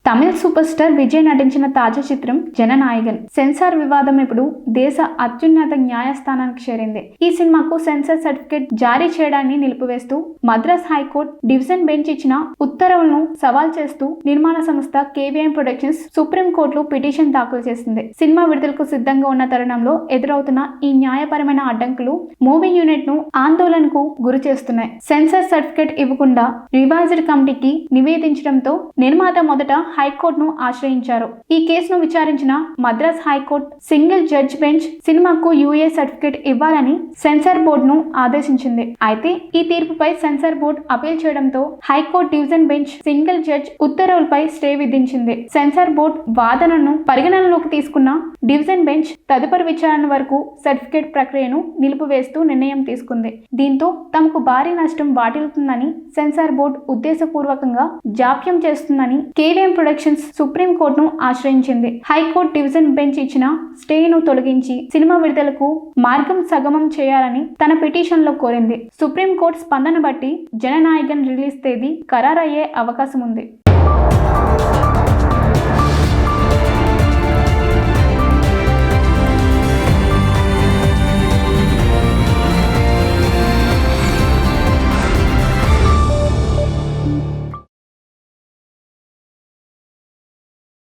తమిళ super star Vijay నటించిన తాజా చిత్రం జననాయగన్ సెన్సార్ వివాదం ఇప్పుడు దేశ అత్యున్నత న్యాయస్థానానికి చేరింది. ఈ సినిమాకు సెన్సార్ సర్టిఫికేట్ జారీ చేయడాన్ని నిలిపివేస్తూ మద్రాస్ హైకోర్టు డివిజన్ బెంచ్ ఇచ్చిన ఉత్తర్వులను సవాల్ చేస్తూ నిర్మాణ సంస్థ కేవీఎం ప్రొడక్షన్స్ సుప్రీంకోర్టులో పిటిషన్ దాఖలు చేసింది. సినిమా విడుదలకు సిద్ధంగా ఉన్న తరుణంలో ఎదురవుతున్న ఈ న్యాయపరమైన అడ్డంకులు మూవీ యూనిట్ ను ఆందోళనకు గురి చేస్తున్నాయి. సెన్సార్ సర్టిఫికేట్ ఇవ్వకుండా రివైజ్డ్ కమిటీకి నివేదించడంతో నిర్మాత మొదట హైకోర్టును ఆశ్రయించారు. ఈ కేసును విచారించిన Madras high court single judge bench సినిమాకు యూఏ సర్టిఫికేట్ ఇవ్వాలని సెన్సార్ బోర్డును ఆదేశించింది. అయితే ఈ తీర్పుపై సెన్సార్ బోర్డు అపీల్ చేయడంతో high court division bench single judge ఉత్తర్వులపై స్టే విధించింది. సెన్సార్ బోర్డు వాదనను పరిగణనలోకి తీసుకున్న డివిజన్ బెంచ్ తదుపరి విచారణ వరకు సర్టిఫికేట్ ప్రక్రియను నిలిపివేస్తూ నిర్ణయం తీసుకుంది. దీంతో తమకు భారీ నష్టం వాటిల్లుతుందని సెన్సార్ బోర్డు ఉద్దేశపూర్వకంగా జాప్యం చేస్తుందని కేవీఎం ప్రొడక్షన్స్ సుప్రీం కోర్టును ఆశ్రయించింది. హైకోర్టు డివిజన్ బెంచ్ ఇచ్చిన స్టేను తొలగించి సినిమా విడుదలకు మార్గం సగమం చేయాలని తన పిటిషన్లో కోరింది. సుప్రీం కోర్టు స్పందన బట్టి జననాయగన్ రిలీజ్ తేదీ ఖరారయ్యే అవకాశం ఉంది.